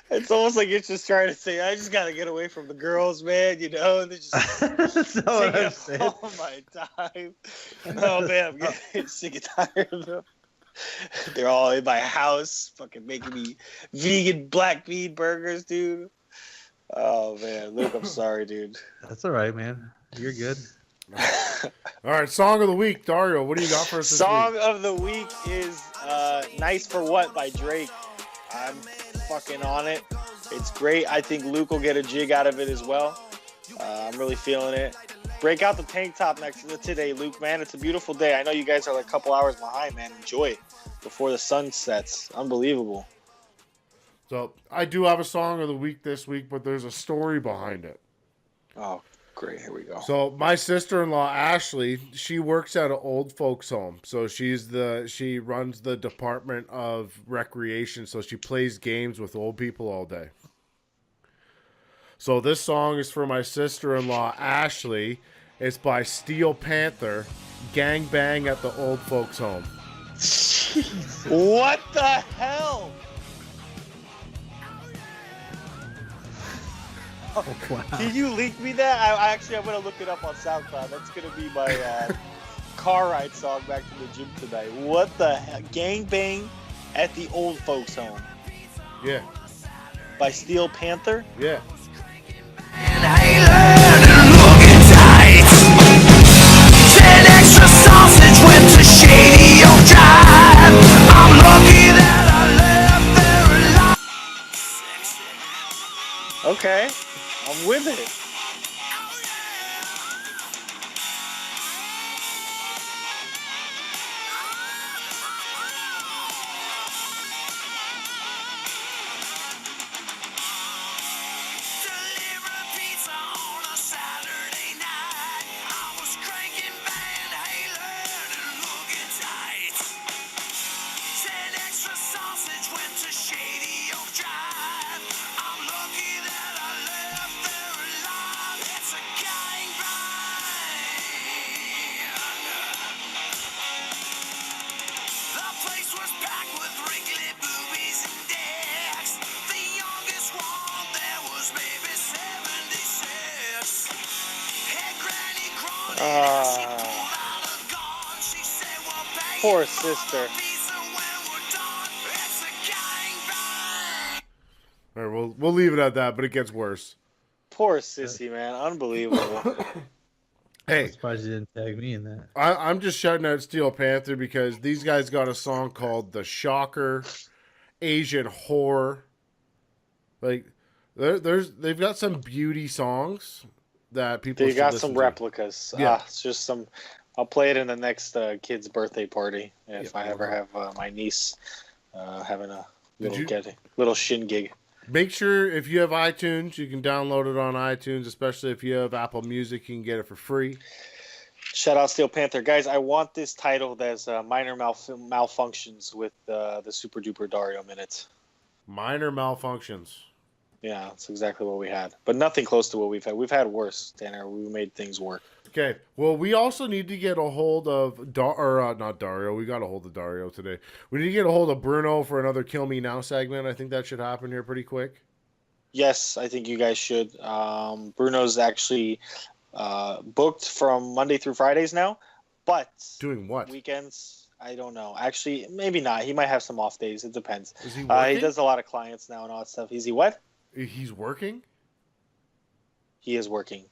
It's almost like you're just trying to say, I just gotta get away from the girls, man. You know, and they're just taking up all my time. No, man, I'm getting sick and tired of them. They're all in my house, fucking making me vegan black bean burgers, dude. Oh man, Luke, I'm sorry, dude. That's all right, man. You're good. All right, song of the week, Dario. What do you got for us this week? Song of the week is "Nice for What" by Drake. I'm fucking on it. It's great. I think Luke will get a jig out of it as well. I'm really feeling it. Break out the tank top today, Luke, man. It's a beautiful day. I know you guys are like a couple hours behind, man. Enjoy it before the sun sets. Unbelievable. So I do have a song of the week this week, but there's a story behind it. Oh, great. Here we go. So my sister-in-law, Ashley, she works at an old folks home. So she runs the department of recreation. So she plays games with old people all day. So this song is for my sister-in-law, Ashley. It's by Steel Panther, Gang Bang at the Old Folks Home. Jeez. What the hell? Oh, wow. Can you link me that? I'm going to look it up on SoundCloud. That's going to be my car ride song back to the gym tonight. What the hell? Gang Bang at the Old Folks Home. Yeah. By Steel Panther? Yeah. Okay, I'm with it. Poor sister. All right, we'll leave it at that, but it gets worse. Poor sissy, man. Unbelievable. Hey, I'm surprised you didn't tag me in that. I'm just shouting out Steel Panther because these guys got a song called "The Shocker," Asian Horror. Like, they've got some beauty songs that people. They got some replicas. Yeah. It's just some. I'll play it in the next kid's birthday party if I ever have my niece having a little shindig. Make sure if you have iTunes, you can download it on iTunes, especially if you have Apple Music, you can get it for free. Shout out Steel Panther. Guys, I want this titled as Minor Malfunctions with the Super Duper Dario minutes. Minor Malfunctions. Yeah, that's exactly what we had. But nothing close to what we've had. We've had worse, Tanner. We made things work. Okay. Well, we also need to get a hold of not Dario. We got a hold of Dario today. We need to get a hold of Bruno for another Kill Me Now segment. I think that should happen here pretty quick. Yes, I think you guys should. Bruno's actually booked from Monday through Fridays now, but Doing what? weekends, I don't know. Actually, maybe not. He might have some off days. It depends. Is he working? He does a lot of clients now and all that stuff. Is he what? He's working? He is working.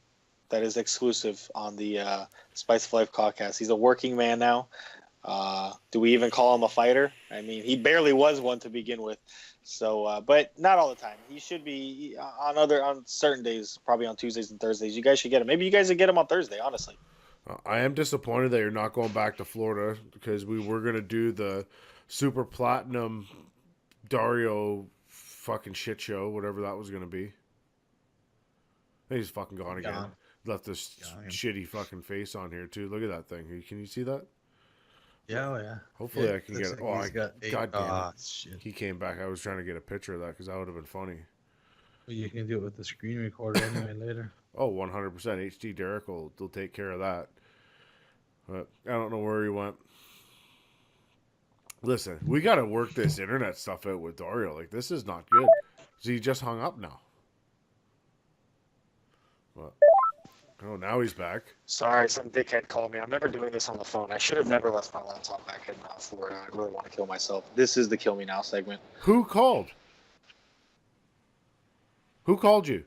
That is exclusive on the Spice of Life podcast. He's a working man now. Do we even call him a fighter? I mean, he barely was one to begin with. So, but not all the time. He should be on certain days, probably on Tuesdays and Thursdays. You guys should get him. Maybe you guys should get him on Thursday, honestly. I am disappointed that you're not going back to Florida because we were going to do the Super Platinum Dario fucking shit show, whatever that was going to be. He's fucking gone again. Gone. Left this shitty fucking face on here, too. Look at that thing. Can you see that? Yeah, oh yeah. Hopefully Yeah, I can get it. looks like he's got God damn it. shit. He came back. I was trying to get a picture of that because that would have been funny. Well, you can do it with the screen recorder anyway later. Oh, 100%. HD Derek will take care of that. But I don't know where he went. Listen, we got to work this internet stuff out with Dario. Like, this is not good. So he just hung up now. What? Oh, now he's back. Sorry, some dickhead called me. I'm never doing this on the phone. I should have never left my laptop back in Florida. I really want to kill myself. This is the Kill Me Now segment. Who called? Who called you?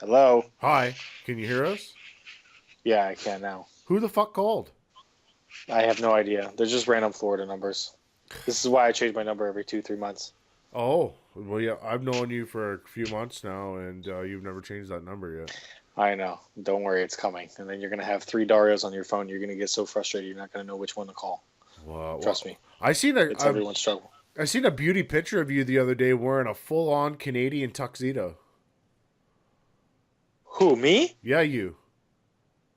Hello? Hi. Can you hear us? Yeah, I can now. Who the fuck called? I have no idea. They're just random Florida numbers. This is why I change my number every 2-3 months. Oh, well, yeah, I've known you for a few months now, and you've never changed that number yet. I know. Don't worry, it's coming. And then you're going to have 3 Darios on your phone. You're going to get so frustrated, you're not going to know which one to call. Wow. Trust me. It's everyone's struggle. I seen a beauty picture of you the other day wearing a full-on Canadian tuxedo. Who, me? Yeah, you.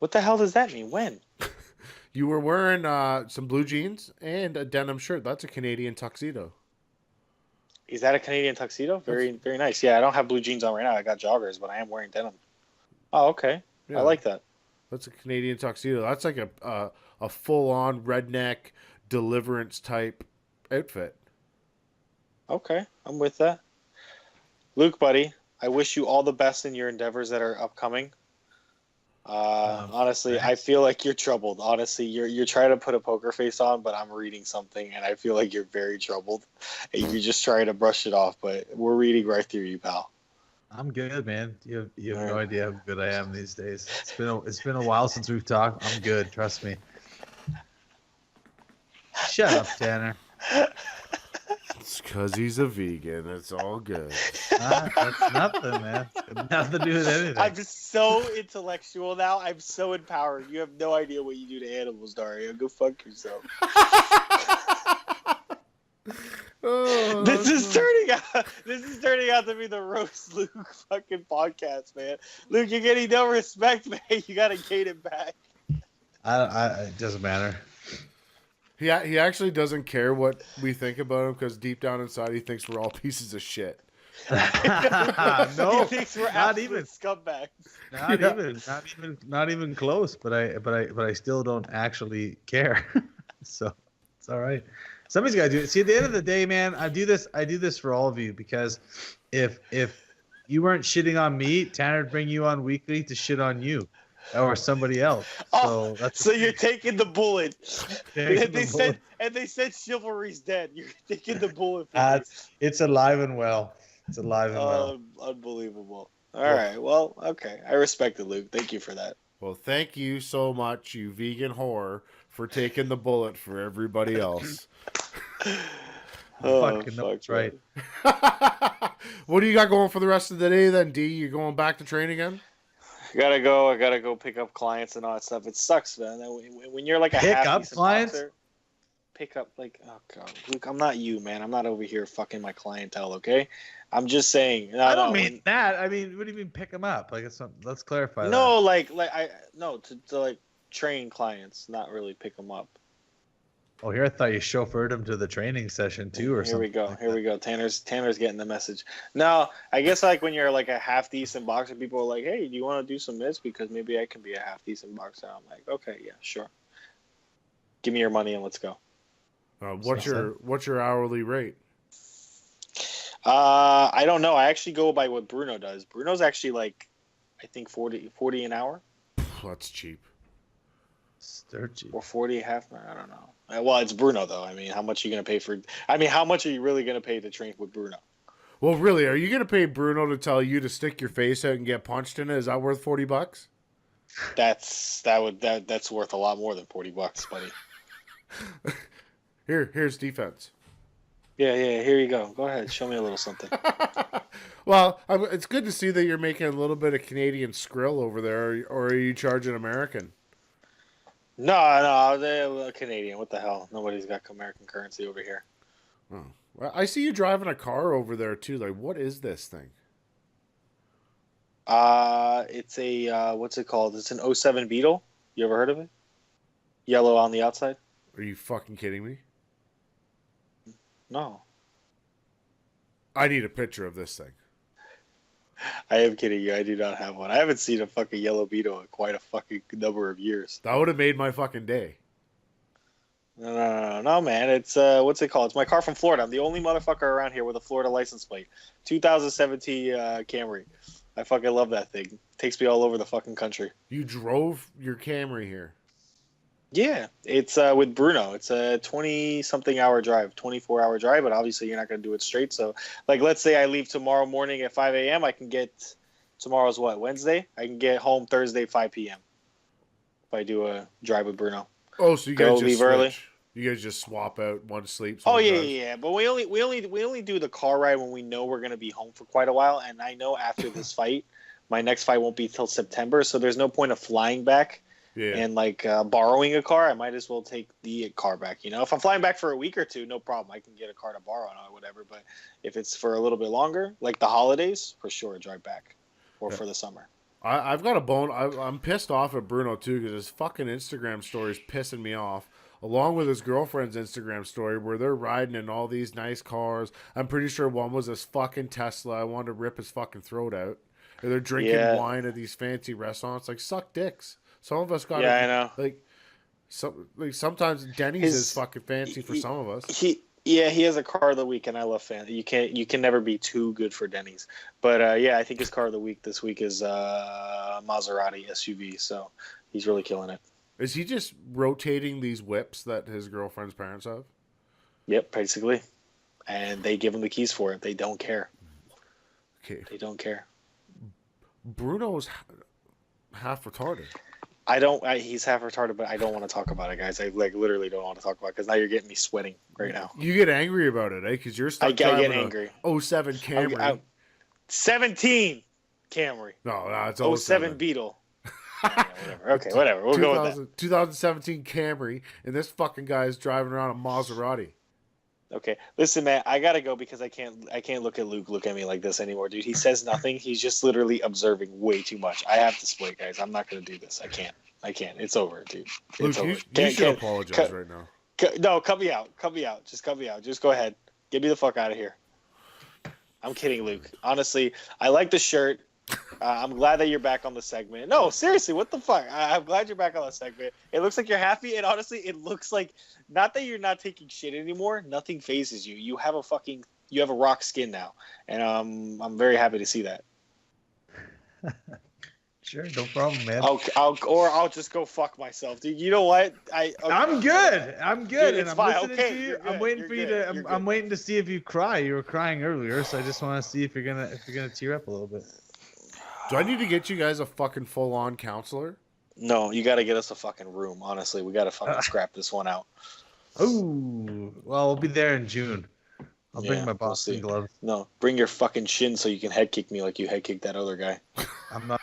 What the hell does that mean? When? You were wearing some blue jeans and a denim shirt. That's a Canadian tuxedo. Is that a Canadian tuxedo? Very, very nice. Yeah, I don't have blue jeans on right now. I got joggers, but I am wearing denim. Oh, okay. Yeah. I like that. That's a Canadian tuxedo. That's like a full-on redneck deliverance type outfit. Okay, I'm with that. Luke, buddy, I wish you all the best in your endeavors that are upcoming. Honestly, thanks. I feel like you're troubled. Honestly, you're trying to put a poker face on, but I'm reading something, and I feel like you're very troubled. And you're just trying to brush it off, but we're reading right through you, pal. I'm good, man. You have no idea how good I am these days. It's been a while since we've talked. I'm good, trust me. Shut up, Tanner. It's because he's a vegan. It's all good. That's nothing, man. It's got nothing to do with anything. I'm just so intellectual now. I'm so empowered. You have no idea what you do to animals, Dario. Go fuck yourself. This is turning out to be the roast Luke fucking podcast, man. Luke, you're getting no respect, man. You gotta gain it back. It doesn't matter. He actually doesn't care what we think about him because deep down inside he thinks we're all pieces of shit. No, He thinks we're not absolute even scumbags. not even close. But I still don't actually care. So it's all right. Somebody's got to do it. See, at the end of the day, man, I do this for all of you because if you weren't shitting on me, Tanner would bring you on weekly to shit on you or somebody else. So you're taking the bullet. And they said chivalry's dead. You're taking the bullet. It's alive and well. It's alive and well. Unbelievable. All right. Well, okay. I respect it, Luke. Thank you for that. Well, thank you so much, you vegan whore, for taking the bullet for everybody else. Fucking that's right. What do you got going for the rest of the day then, D? You going back to train again? I gotta go pick up clients and all that stuff. It sucks, man. When you're like a pick half up clients, boxer, pick up like, oh god, Luke, I'm not you, man. I'm not over here fucking my clientele. Okay, I'm just saying. I don't mean that. I mean, what do you mean pick them up? Like, let's clarify. No, that. to like train clients, not really pick them up. Oh, here I thought you chauffeured him to the training session too, or Here something. we go. like Here that. we go. Tanner's getting the message. No, I guess like when you're like a half decent boxer, people are like, "Hey, do you want to do some mitts? Because maybe I can be a half decent boxer." I'm like, "Okay, yeah, sure. Give me your money and let's go." What's your hourly rate? I don't know. I actually go by what Bruno does. Bruno's actually like, I think 40 an hour That's cheap. Sturgy. or 40 half. I don't know. Well, it's Bruno though. I mean, how much are you gonna pay for? I mean, how much are you really gonna pay to train with Bruno? Well, really, are you gonna pay Bruno to tell you to stick your face out and get punched in it? Is that worth $40? That's worth a lot more than $40, buddy. Here's defense. Yeah. Here you go. Go ahead. Show me a little something. Well, it's good to see that you're making a little bit of Canadian skrill over there, or are you charging American? No, they're Canadian. What the hell? Nobody's got American currency over here. Oh. Well, I see you driving a car over there too. Like, what is this thing? It's a what's it called? It's an '07 Beetle. You ever heard of it? Yellow on the outside. Are you fucking kidding me? No, I need a picture of this thing. I am kidding you. I do not have one. I haven't seen a fucking yellow Beetle in quite a fucking number of years. That would have made my fucking day. No, man. It's what's it called? It's my car from Florida. I'm the only motherfucker around here with a Florida license plate. 2017 Camry. I fucking love that thing. Takes me all over the fucking country. You drove your Camry here. Yeah, it's with Bruno. It's a 20-something hour drive, 24-hour drive, but obviously you're not going to do it straight. So, like, let's say I leave tomorrow morning at 5 a.m. I can get, tomorrow's what, Wednesday? I can get home Thursday 5 p.m. if I do a drive with Bruno. Oh, so you guys just leave switch. early? You guys just swap out, one sleeps. Oh one yeah, drives? yeah. But we only do the car ride when we know we're going to be home for quite a while, and I know after this fight, my next fight won't be till September, so there's no point of flying back. Yeah. And like borrowing a car, I might as well take the car back. You know, if I'm flying back for a week or two, no problem. I can get a car to borrow or whatever. But if it's for a little bit longer, like the holidays, for sure, drive back, or for the summer. I've got a bone. I'm pissed off at Bruno too because his fucking Instagram story is pissing me off. Along with his girlfriend's Instagram story where they're riding in all these nice cars. I'm pretty sure one was this fucking Tesla. I wanted to rip his fucking throat out. Or they're drinking wine at these fancy restaurants. Like, suck dicks. Some of us got Yeah, I know. Like sometimes Denny's is fucking fancy for some of us. He has a car of the week, and I love fan. You can never be too good for Denny's. But yeah, I think his car of the week this week is Maserati SUV. So he's really killing it. Is he just rotating these whips that his girlfriend's parents have? Yep, basically. And they give him the keys for it. They don't care. Okay. They don't care. Bruno's half retarded. He's half retarded, but I don't want to talk about it, guys. I literally don't want to talk about it because now you're getting me sweating right now. You get angry about it, eh? Because you're stuck driving angry. a 07 Camry. 17 Camry. No, it's 07 Beetle. Yeah, whatever. Okay, whatever. We'll go with that. 2017 Camry, and this fucking guy is driving around a Maserati. Okay, listen, man. I gotta go because I can't look at Luke look at me like this anymore, dude. He says nothing. He's just literally observing way too much. I have to split, guys. I'm not gonna do this. I can't. It's over, dude. It's Luke, over. you should apologize right now. No, cut me out. Just cut me out. Just go ahead. Get me the fuck out of here. I'm kidding, Luke. Honestly, I like the shirt. I'm glad that you're back on the segment. No, seriously, what the fuck? I'm glad you're back on the segment. It looks like you're happy, and honestly, it looks like not that you're not taking shit anymore. Nothing phases you. You have a rock skin now, and I'm very happy to see that. Sure, no problem, man. I'll just go fuck myself, dude. You know what? I'm good. I'm good, Dude, and I'm fine. listening Okay, to you. you're I'm good. waiting You're for you good. to. I'm waiting to see if you cry. You were crying earlier, so I just want to see if you're gonna tear up a little bit. Do I need to get you guys a fucking full-on counselor? No, you got to get us a fucking room. Honestly, we got to fucking scrap this one out. Oh, well, we'll be there in June. I'll bring my boxing gloves. No, bring your fucking shin so you can head kick me like you head kicked that other guy. I'm not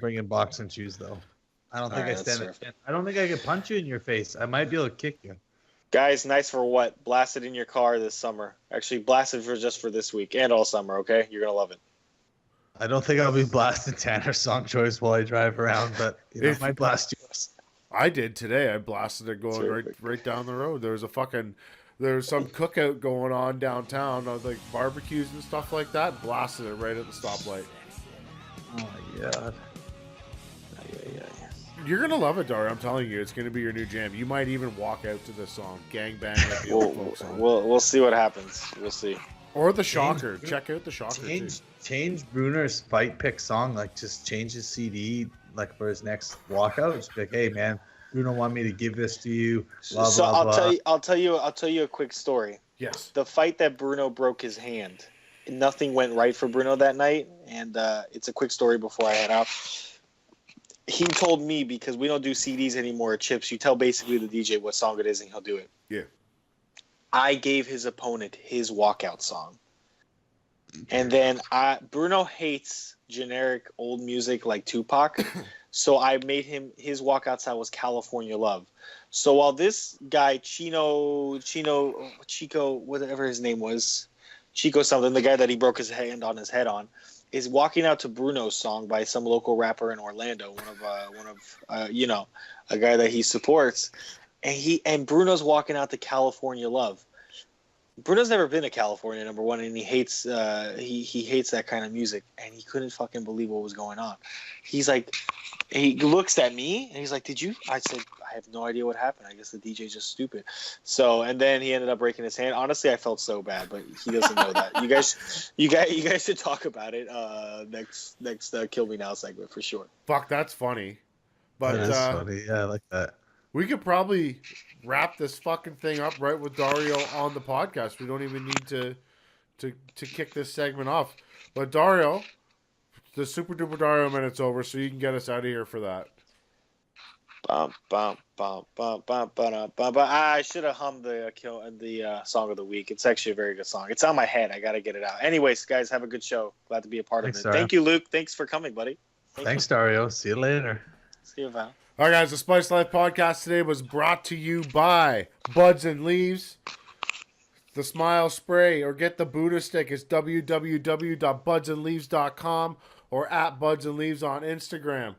bringing boxing shoes though. I don't think I stand a chance. I don't think I can punch you in your face. I might be able to kick you. Guys, nice for what? Blast it in your car this summer. Actually, blast it just for this week and all summer. Okay, you're gonna love it. I don't think I'll be blasting Tanner's song choice while I drive around, but I might blast you. I did today. I blasted it going Terrific. right down the road. There's some cookout going on downtown, like barbecues and stuff like that. Blasted it right at the stoplight. Oh my god. You're gonna love it, Dario. I'm telling you, it's gonna be your new jam. You might even walk out to this song, gang bang at the old folks song. We'll see what happens. We'll see. Or the Shocker. Check out the Shocker too. Change Bruner's fight pick song. Like, just change his CD like for his next walkout. Just be like, hey man, Bruno wanted me to give this to you. Blah, So blah, blah. I'll tell you a quick story. Yes. The fight that Bruno broke his hand, nothing went right for Bruno that night, and it's a quick story before I head out. He told me, because we don't do CDs anymore, chips. You tell basically the DJ what song it is, and he'll do it. Yeah. I gave his opponent his walkout song, and then Bruno hates generic old music like Tupac, so I made him his walkout sound was California Love. So while this guy Chico, whatever his name was, Chico something, the guy that he broke his hand on his head on, is walking out to Bruno's song by some local rapper in Orlando, one of a guy that he supports, and Bruno's walking out to California Love. Bruno's never been to California, number one, and he hates he hates that kind of music, and he couldn't fucking believe what was going on. He's like, he looks at me and he's like, "Did you?" I said, "I have no idea what happened. I guess the DJ's just stupid." So, and then he ended up breaking his hand. Honestly, I felt so bad, but he doesn't know that. You guys should talk about it next Kill Me Now segment for sure. Fuck, that's funny. But That is funny. Yeah, I like that. we could probably wrap this fucking thing up right with Dario on the podcast. We don't even need to kick this segment off. But Dario, the Super Duper Dario minute's over, so you can get us out of here for that. Bum, bum, bum, bum, bum, bum, bum, bum. I should have hummed the song of the week. It's actually a very good song. It's on my head. I got to get it out. Anyways, guys, have a good show. Glad to be a part Thanks, of it. Dario. Thank you, Luke. Thanks for coming, buddy. Thanks, Dario. See you later. See you, Val. All right, guys, the Spice Life podcast today was brought to you by Buds and Leaves, the Smile Spray, or get the Buddha Stick. It's www.budsandleaves.com or at Buds and Leaves on Instagram.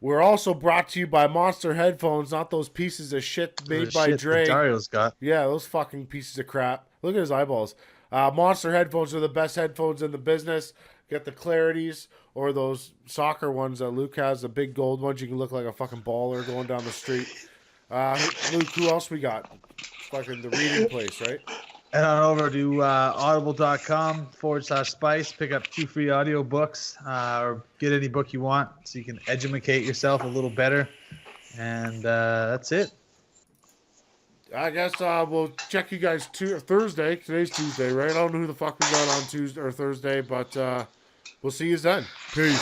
We're also brought to you by Monster Headphones, not those pieces of shit made by Shit Dre. that Dario's got. Yeah, those fucking pieces of crap. Look at his eyeballs. Monster Headphones are the best headphones in the business. Get the Clarities or those soccer ones that Luke has, the big gold ones. You can look like a fucking baller going down the street. Luke, who else we got? Fucking the reading place, right? Head on over to audible.com/spice. Pick up 2 free audio books or get any book you want so you can educate yourself a little better. And that's it. I guess we'll check you guys Thursday. Today's Tuesday, right? I don't know who the fuck we got on Tuesday or Thursday, but we'll see you then. Peace.